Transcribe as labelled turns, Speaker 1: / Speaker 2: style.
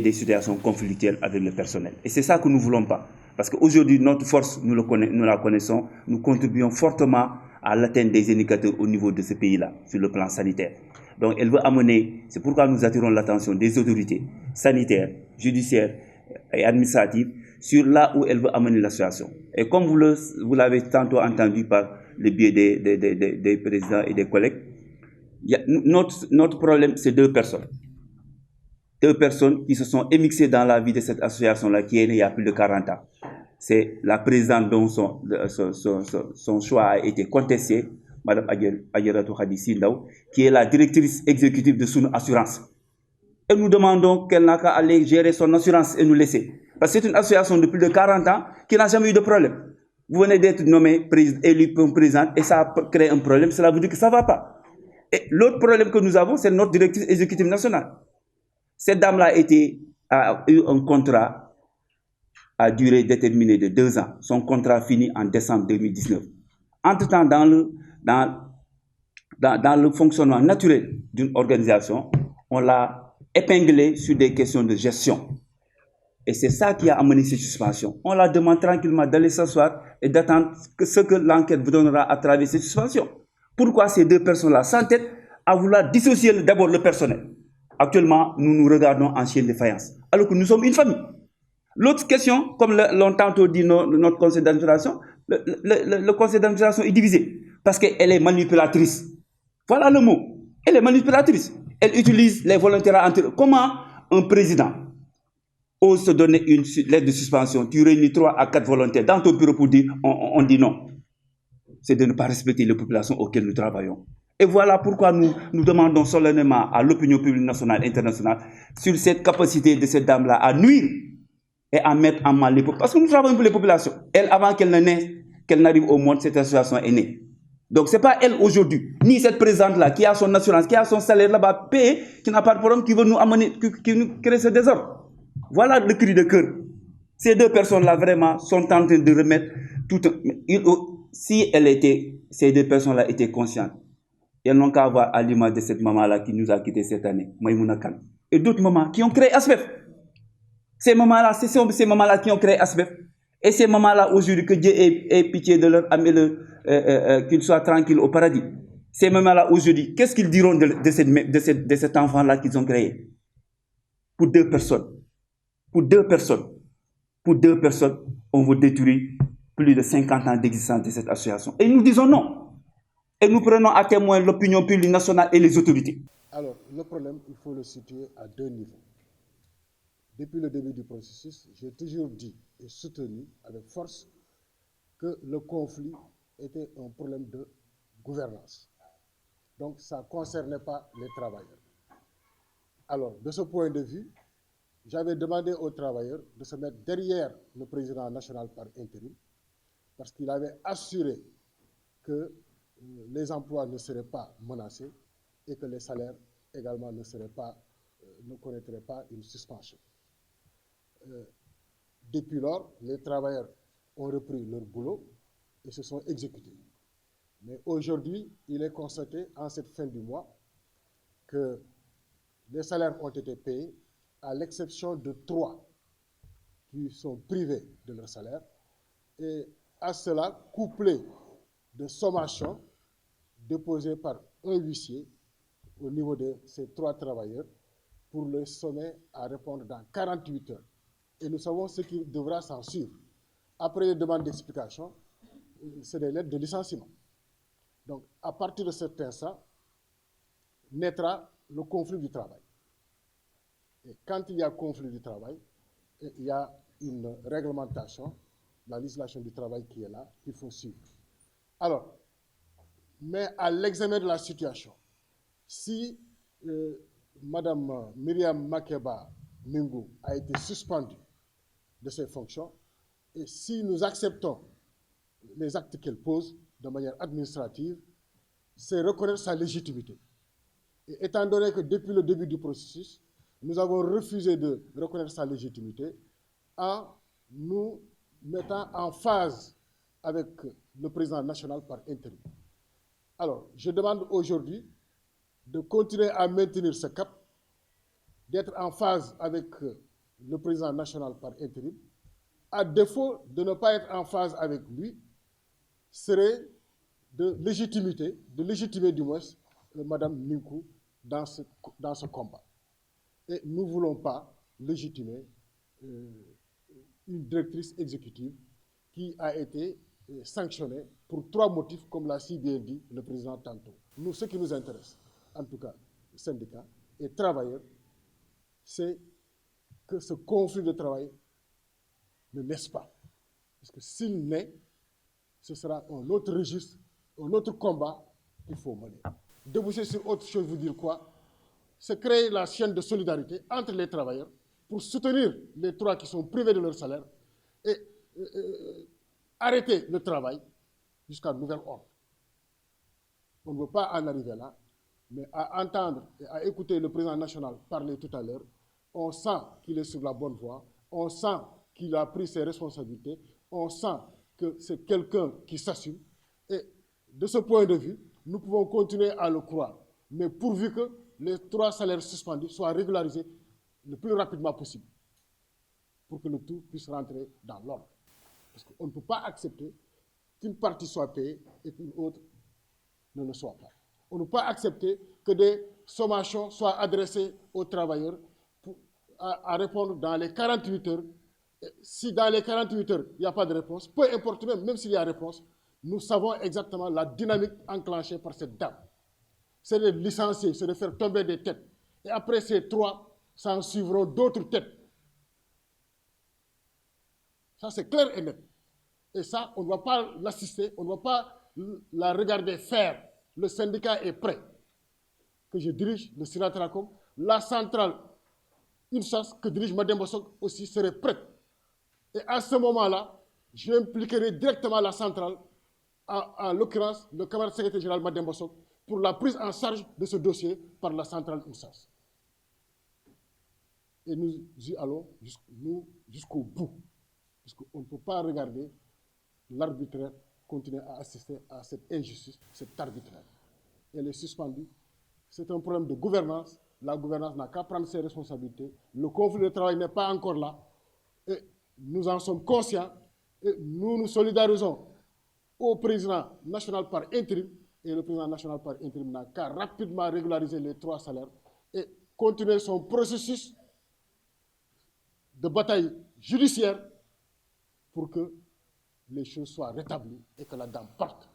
Speaker 1: des situations conflictuelles avec le personnel. Et c'est ça que nous ne voulons pas. Parce qu'aujourd'hui, notre force, nous la connaissons, nous contribuons fortement à l'atteinte des indicateurs au niveau de ce pays-là, sur le plan sanitaire. Donc elle veut amener, c'est pourquoi nous attirons l'attention des autorités sanitaires, judiciaires et administratives sur là où elle veut amener la situation. Et comme vous l'avez tantôt entendu par le biais des présidents et des collègues, notre problème, c'est deux personnes. Deux personnes qui se sont émixées dans la vie de cette association-là qui est née il y a plus de 40 ans. C'est la présidente dont son choix a été contesté, Mme Adjaratou Khady Sy Ndaw, qui est la directrice exécutive de Sunu Assurance. Et nous demandons qu'elle n'a qu'à aller gérer son assurance et nous laisser. Parce que c'est une association de plus de 40 ans qui n'a jamais eu de problème. Vous venez d'être nommé élu comme présidente et ça a créé un problème, cela veut dire que ça ne va pas. Et l'autre problème que nous avons, c'est notre directrice exécutive nationale. Cette dame-là a eu un contrat à durée déterminée de 2 ans. Son contrat finit en décembre 2019. Entre-temps, dans le fonctionnement naturel d'une organisation, on l'a épinglé sur des questions de gestion. Et c'est ça qui a amené cette suspension. On la demande tranquillement d'aller s'asseoir et d'attendre ce que l'enquête vous donnera à travers cette suspension. Pourquoi ces deux personnes-là s'entêtent à vouloir dissocier d'abord le personnel? Actuellement, nous nous regardons en chaîne de faïence, alors que nous sommes une famille. L'autre question, comme l'ont tantôt dit notre conseil d'administration, le conseil d'administration est divisé parce qu'elle est manipulatrice. Voilà le mot. Elle est manipulatrice. Elle utilise les volontaires entre eux. Comment un président ose se donner une lettre de suspension? Tu réunis 3 à 4 volontaires dans ton bureau pour dire on dit non. C'est de ne pas respecter les populations auxquelles nous travaillons. Et voilà pourquoi nous demandons solennellement à l'opinion publique nationale et internationale sur cette capacité de cette dame-là à nuire et à mettre en mal les populations. Parce que nous travaillons pour les populations. Elle, avant qu'elle ne naisse, qu'elle n'arrive au monde, cette association est née. Donc, ce n'est pas elle aujourd'hui, ni cette présidente-là, qui a son assurance, qui a son salaire là-bas payé, qui n'a pas de problème, qui veut nous amener, qui nous crée ce désordre. Voilà le cri de cœur. Ces deux personnes-là, vraiment, sont en train de remettre tout si ces deux personnes-là étaient conscientes, elles n'ont qu'à avoir à l'image de cette maman-là qui nous a quittés cette année, Maïmouna Kane, et d'autres mamans qui ont créé ASBEF. Ces mamans-là, c'est ces mamans-là qui ont créé ASBEF. Et ces mamans-là, aujourd'hui, que Dieu ait pitié de leur âme et qu'ils soient tranquilles au paradis. Ces mamans-là, aujourd'hui, qu'est-ce qu'ils diront de cet enfant-là qu'ils ont créé? Pour deux personnes. Pour deux personnes. Pour deux personnes, on veut détruire plus de 50 ans d'existence de cette association. Et nous disons non. Et nous prenons à témoin l'opinion publique nationale et les autorités.
Speaker 2: Alors, le problème, il faut le situer à 2 niveaux. Depuis le début du processus, j'ai toujours dit et soutenu avec force que le conflit était un problème de gouvernance. Donc, ça ne concernait pas les travailleurs. Alors, de ce point de vue, j'avais demandé aux travailleurs de se mettre derrière le président national par intérim parce qu'il avait assuré que les emplois ne seraient pas menacés et que les salaires également ne connaîtraient pas une suspension. Depuis lors, les travailleurs ont repris leur boulot et se sont exécutés. Mais aujourd'hui, il est constaté en cette fin du mois que les salaires ont été payés à l'exception de 3 qui sont privés de leur salaire et à cela couplé de sommations déposées par un huissier au niveau de ces 3 travailleurs pour le sommer à répondre dans 48 heures. Et nous savons ce qui devra s'en suivre. Après les demandes d'explication, c'est des lettres de licenciement. Donc, à partir de cet instant, naîtra le conflit du travail. Et quand il y a conflit du travail, il y a une réglementation, la législation du travail qui est là, qu'il faut suivre. Alors, mais à l'examen de la situation, si Mme Myriam Makeba Mingou a été suspendue de ses fonctions, et si nous acceptons les actes qu'elle pose de manière administrative, c'est reconnaître sa légitimité. Et étant donné que depuis le début du processus, nous avons refusé de reconnaître sa légitimité en nous mettant en phase avec le président national par intérim. Alors, je demande aujourd'hui de continuer à maintenir ce cap, d'être en phase avec le président national par intérim, à défaut de ne pas être en phase avec lui, serait de légitimer du moins Mme Minkou dans ce combat. Et nous ne voulons pas légitimer une directrice exécutive qui a été sanctionnée pour 3 motifs, comme l'a si bien dit le président tantôt. Nous, ce qui nous intéresse, en tout cas, syndicats et travailleurs, c'est que ce conflit de travail ne naisse pas. Parce que s'il naît, ce sera un autre registre, un autre combat qu'il faut mener. Déboucher sur autre chose, vous dire quoi? C'est créer la chaîne de solidarité entre les travailleurs pour soutenir les 3 qui sont privés de leur salaire et arrêter le travail jusqu'à nouvel ordre. On ne veut pas en arriver là, mais à entendre et à écouter le président national parler tout à l'heure, on sent qu'il est sur la bonne voie, on sent qu'il a pris ses responsabilités, on sent que c'est quelqu'un qui s'assume. Et de ce point de vue, nous pouvons continuer à le croire, mais pourvu que les 3 salaires suspendus soient régularisés le plus rapidement possible, pour que le tout puisse rentrer dans l'ordre. Parce qu'on ne peut pas accepter qu'une partie soit payée et qu'une autre ne le soit pas. On ne peut pas accepter que des sommations soient adressées aux travailleurs à répondre dans les 48 heures. Et si dans les 48 heures, il n'y a pas de réponse, peu importe même s'il y a réponse, nous savons exactement la dynamique enclenchée par cette dame. C'est de licencier, c'est de faire tomber des têtes. Et après ces 3, s'en suivront d'autres têtes. Ça, c'est clair et net. Et ça, on ne va pas l'assister, on ne va pas la regarder faire. Le syndicat est prêt. Que je dirige, le Sinatracom, la centrale UNSAS, que dirige Mme Bossok, aussi serait prête. Et à ce moment-là, j'impliquerai directement la centrale, en l'occurrence le camarade secrétaire général Mme Bossok, pour la prise en charge de ce dossier par la centrale UNSAS. Et nous y allons jusqu'au bout. Parce qu'on ne peut pas regarder l'arbitraire continuer à assister à cette injustice, cet arbitraire. Elle est suspendue. C'est un problème de gouvernance. La gouvernance n'a qu'à prendre ses responsabilités. Le conflit de travail n'est pas encore là. Et nous en sommes conscients. Et nous nous solidarisons au président national par intérim. Et le président national par intérim n'a qu'à rapidement régulariser les 3 salaires et continuer son processus de bataille judiciaire pour que les choses soient rétablies et que la dame parte.